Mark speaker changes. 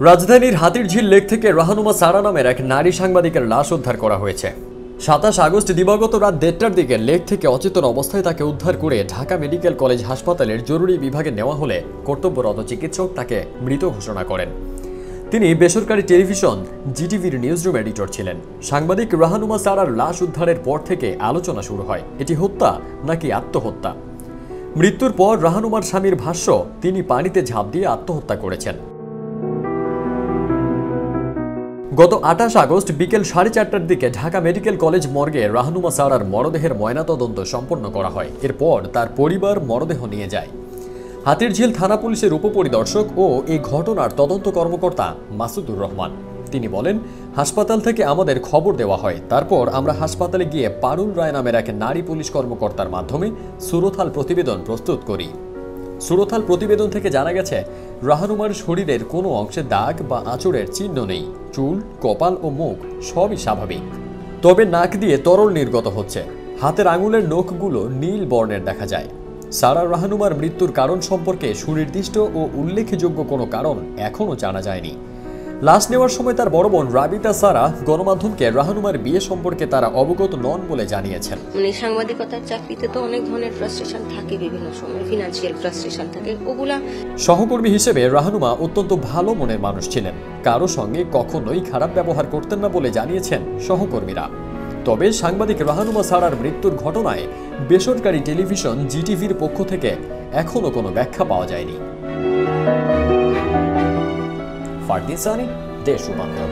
Speaker 1: রাজধানীর হাতিরঝিল লেক থেকে রাহানুমা সারা নামের এক নারী সাংবাদিকের লাশ উদ্ধার করা হয়েছে। ২৭ আগস্ট দিবাগত রাত ১:৩০টার দিকে লেক থেকে অচেতন অবস্থায় তাকে উদ্ধার করে ঢাকা মেডিকেল কলেজ হাসপাতালের জরুরি বিভাগে নেওয়া হলে কর্তব্যরত চিকিৎসক তাকে মৃত ঘোষণা করেন। তিনি বেসরকারি টেলিভিশন জিটিভির নিউজরুম এডিটর ছিলেন। সাংবাদিক রাহানুমা সারার লাশ উদ্ধারের পর থেকে আলোচনা শুরু হয়, এটি হত্যা নাকি আত্মহত্যা। মৃত্যুর পর রাহানুমার স্বামীর ভাষ্য, তিনি পানিতে ঝাঁপ দিয়ে আত্মহত্যা করেছেন। গত ২৮ আগস্ট বিকেল ৪:৩০টার দিকে ঢাকা মেডিকেল কলেজ মর্গে রাহানুমা সারার মরদেহের ময়নাতদন্ত সম্পন্ন করা হয়। এরপর তার পরিবার মরদেহ নিয়ে যায়। হাতিরঝিল থানা পুলিশের উপপরিদর্শক ও এই ঘটনার তদন্ত কর্মকর্তা মাসুদুর রহমান তিনি বলেন, হাসপাতাল থেকে আমাদের খবর দেওয়া হয়। তারপর আমরা হাসপাতালে গিয়ে পারুল রায় নামের এক নারী পুলিশ কর্মকর্তার মাধ্যমে সুরথাল প্রতিবেদন প্রস্তুত করি। সুরথাল প্রতিবেদন থেকে জানা গেছে, রাহানুমার শরীরের কোনো অংশে দাগ বা আঁচড়ের চিহ্ন নেই। চুল, কপাল ও মুখ সবই স্বাভাবিক, তবে নাক দিয়ে তরল নির্গত হচ্ছে। হাতের আঙুলের নখগুলো নীল বর্ণের দেখা যায়। সারা রাহানুমার মৃত্যুর কারণ সম্পর্কে সুনির্দিষ্ট ও উল্লেখযোগ্য কোনো কারণ এখনও জানা যায়নি। লাশ নেওয়ার সময় তার বড় বোন রাবিতা সারা গণমাধ্যমকে রাহানুমার বিয়ে সম্পর্কে তারা অবগত নন বলে জানিয়েছেন।
Speaker 2: সাংবাদিকতার চাকরিতে তো অনেক ধরনের ফ্রাস্ট্রেশন থাকে, বিভিন্ন সময় ফিনান্সিয়াল ফ্রাস্ট্রেশন থাকে, ওগুলা।
Speaker 1: সহকর্মী হিসেবে রাহানুমা অত্যন্ত ভালো মনের মানুষ ছিলেন, কারো সঙ্গে কখনোই খারাপ ব্যবহার করতেন না বলে জানিয়েছেন সহকর্মীরা। তবে সাংবাদিক রাহানুমা সারার মৃত্যুর ঘটনায় বেসরকারি টেলিভিশন জিটিভির পক্ষ থেকে এখনো কোনো ব্যাখ্যা পাওয়া যায়নি। ফারদিন সানি, দেশ রূপান্তর।